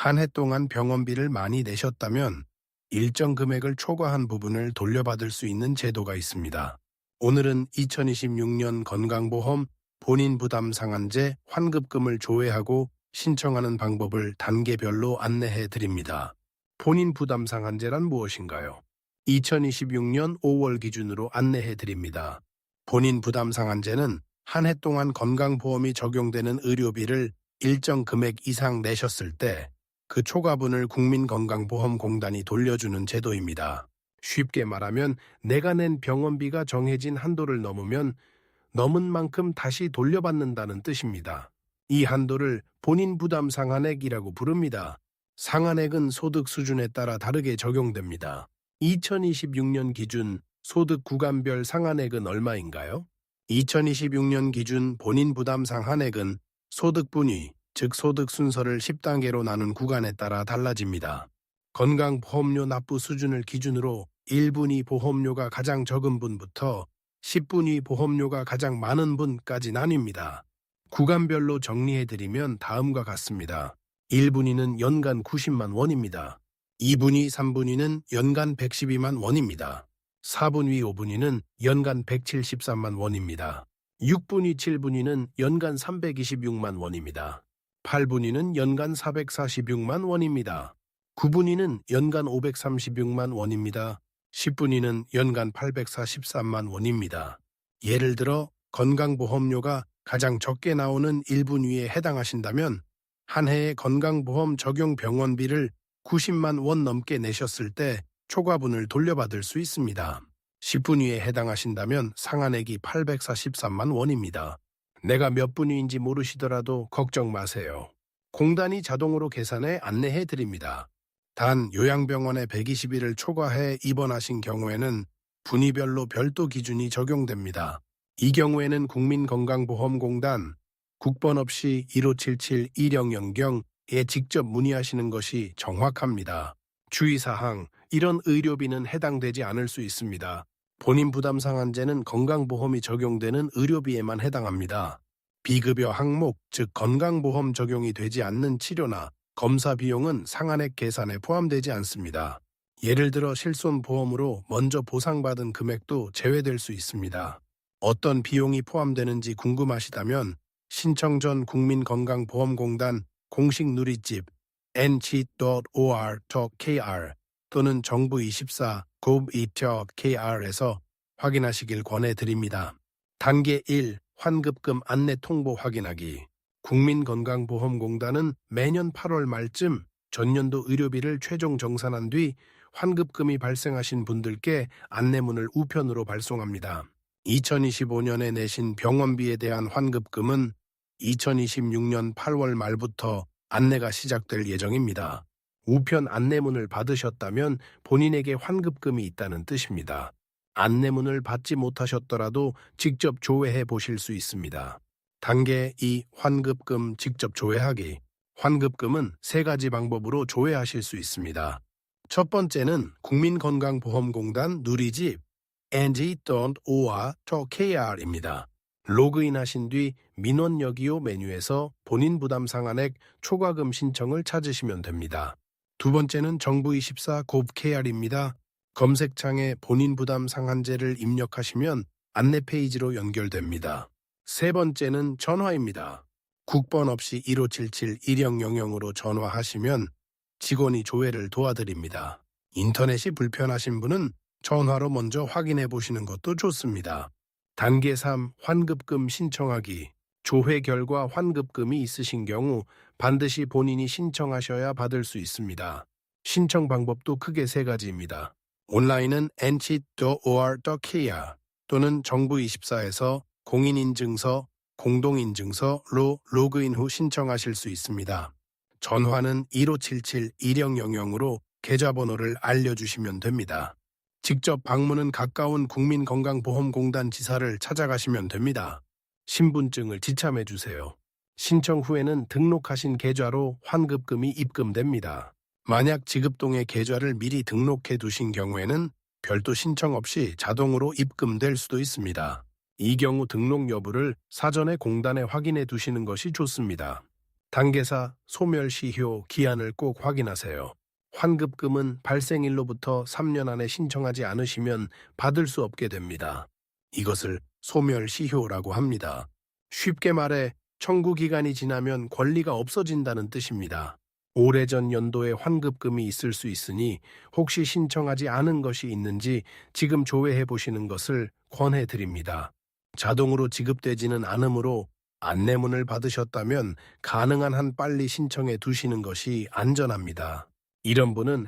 한 해 동안 병원비를 많이 내셨다면 일정 금액을 초과한 부분을 돌려받을 수 있는 제도가 있습니다. 오늘은 2026년 건강보험 본인 부담 상한제 환급금을 조회하고 신청하는 방법을 단계별로 안내해 드립니다. 본인 부담 상한제란 무엇인가요? 2026년 5월 기준으로 안내해 드립니다. 본인 부담 상한제는 한 해 동안 건강보험이 적용되는 의료비를 일정 금액 이상 내셨을 때 그 초과분을 국민건강보험공단이 돌려주는 제도입니다. 쉽게 말하면 내가 낸 병원비가 정해진 한도를 넘으면 넘은 만큼 다시 돌려받는다는 뜻입니다. 이 한도를 본인 부담 상한액이라고 부릅니다. 상한액은 소득 수준에 따라 다르게 적용됩니다. 2026년 기준 소득 구간별 상한액은 얼마인가요? 2026년 기준 본인 부담 상한액은 소득 분위, 즉 소득 순서를 10단계로 나눈 구간에 따라 달라집니다. 건강보험료 납부 수준을 기준으로 1분위 보험료가 가장 적은 분부터 10분위 보험료가 가장 많은 분까지 나뉩니다. 구간별로 정리해드리면 다음과 같습니다. 1분위는 연간 90만 원입니다. 2분위, 3분위는 연간 112만 원입니다. 4분위, 5분위는 연간 173만 원입니다. 6분위, 7분위는 연간 326만 원입니다. 8분위는 연간 446만 원입니다. 9분위는 연간 536만 원입니다. 10분위는 연간 843만 원입니다. 예를 들어 건강보험료가 가장 적게 나오는 1분위에 해당하신다면 한 해의 건강보험 적용 병원비를 90만 원 넘게 내셨을 때 초과분을 돌려받을 수 있습니다. 10분위에 해당하신다면 상한액이 843만 원입니다. 내가 몇 분위인지 모르시더라도 걱정 마세요. 공단이 자동으로 계산해 안내해 드립니다. 단 요양병원에 120일을 초과해 입원하신 경우에는 분위별로 별도 기준이 적용됩니다. 이 경우에는 국민건강보험공단 국번 없이 1577-1000에 직접 문의하시는 것이 정확합니다. 주의사항, 이런 의료비는 해당되지 않을 수 있습니다. 본인 부담 상한제는 건강보험이 적용되는 의료비에만 해당합니다. 비급여 항목, 즉 건강보험 적용이 되지 않는 치료나 검사 비용은 상한액 계산에 포함되지 않습니다. 예를 들어 실손보험으로 먼저 보상받은 금액도 제외될 수 있습니다. 어떤 비용이 포함되는지 궁금하시다면 신청 전 국민건강보험공단 공식 누리집 nc.or.kr 또는 정부24 gov.kr에서 확인하시길 권해드립니다. 단계 1. 환급금 안내 통보 확인하기. 국민건강보험공단은 매년 8월 말쯤 전년도 의료비를 최종 정산한 뒤 환급금이 발생하신 분들께 안내문을 우편으로 발송합니다. 2025년에 내신 병원비에 대한 환급금은 2026년 8월 말부터 안내가 시작될 예정입니다. 우편 안내문을 받으셨다면 본인에게 환급금이 있다는 뜻입니다. 안내문을 받지 못하셨더라도 직접 조회해 보실 수 있습니다. 단계 2. 환급금 직접 조회하기. 환급금은 3가지 방법으로 조회하실 수 있습니다. 첫 번째는 국민건강보험공단 누리집 ng.or.kr입니다. 로그인하신 뒤 민원 여기요 메뉴에서 본인 부담 상한액 초과금 신청을 찾으시면 됩니다. 두 번째는 정부24 gov.kr입니다. 검색창에 본인 부담 상한제를 입력하시면 안내 페이지로 연결됩니다. 세 번째는 전화입니다. 국번 없이 1577-1000으로 전화하시면 직원이 조회를 도와드립니다. 인터넷이 불편하신 분은 전화로 먼저 확인해 보시는 것도 좋습니다. 단계 3. 환급금 신청하기. 조회 결과 환급금이 있으신 경우 반드시 본인이 신청하셔야 받을 수 있습니다. 신청 방법도 크게 3가지입니다. 온라인은 nc.or.kr 또는 정부24에서 공인인증서, 공동인증서로 로그인 후 신청하실 수 있습니다. 전화는 1577-1000으로 계좌번호를 알려주시면 됩니다. 직접 방문은 가까운 국민건강보험공단 지사를 찾아가시면 됩니다. 신분증을 지참해 주세요. 신청 후에는 등록하신 계좌로 환급금이 입금됩니다. 만약 지급동의 계좌를 미리 등록해 두신 경우에는 별도 신청 없이 자동으로 입금될 수도 있습니다. 이 경우 등록 여부를 사전에 공단에 확인해 두시는 것이 좋습니다. 단계사, 소멸시효, 기한을 꼭 확인하세요. 환급금은 발생일로부터 3년 안에 신청하지 않으시면 받을 수 없게 됩니다. 이것을 소멸시효라고 합니다. 쉽게 말해 청구 기간이 지나면 권리가 없어진다는 뜻입니다. 오래전 연도에 환급금이 있을 수 있으니 혹시 신청하지 않은 것이 있는지 지금 조회해 보시는 것을 권해드립니다. 자동으로 지급되지는 않으므로 안내문을 받으셨다면 가능한 한 빨리 신청해 두시는 것이 안전합니다. 이런 분은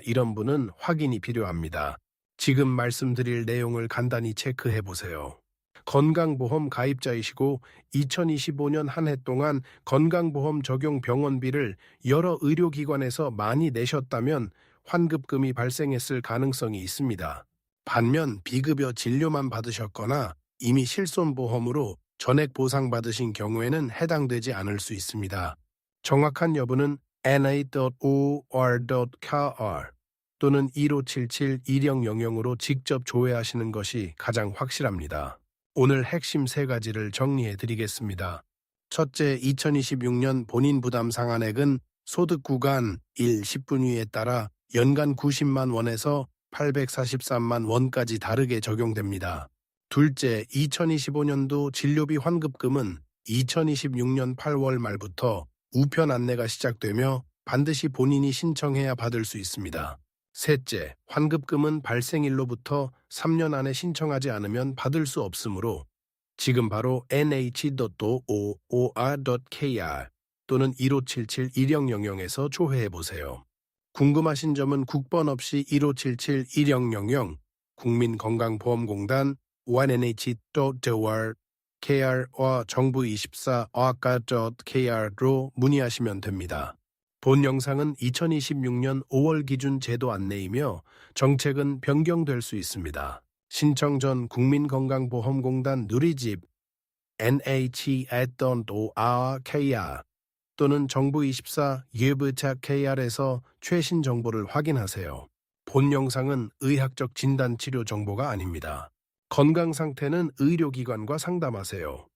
이런 분은 확인이 필요합니다. 지금 말씀드릴 내용을 간단히 체크해 보세요. 건강보험 가입자이시고 2025년 한 해 동안 건강보험 적용 병원비를 여러 의료기관에서 많이 내셨다면 환급금이 발생했을 가능성이 있습니다. 반면 비급여 진료만 받으셨거나 이미 실손보험으로 전액 보상받으신 경우에는 해당되지 않을 수 있습니다. 정확한 여부는 na.or.kr 또는 1577-1600으로 직접 조회하시는 것이 가장 확실합니다. 오늘 핵심 3가지를 정리해 드리겠습니다. 첫째, 2026년 본인 부담 상한액은 소득 구간 1, 10분위에 따라 연간 90만 원에서 843만 원까지 다르게 적용됩니다. 둘째, 2025년도 진료비 환급금은 2026년 8월 말부터 우편 안내가 시작되며 반드시 본인이 신청해야 받을 수 있습니다. 셋째, 환급금은 발생일로부터 3년 안에 신청하지 않으면 받을 수 없으므로 지금 바로 nh.or.kr 또는 1577-1600에서 조회해 보세요. 궁금하신 점은 국번 없이 1577-1600 국민건강보험공단 nh.or.kr와 정부24or.kr로 문의하시면 됩니다. 본 영상은 2026년 5월 기준 제도 안내이며 정책은 변경될 수 있습니다. 신청 전 국민건강보험공단 누리집 nh.or.kr 또는 정부24 예부차.kr에서 최신 정보를 확인하세요. 본 영상은 의학적 진단치료 정보가 아닙니다. 건강 상태는 의료기관과 상담하세요.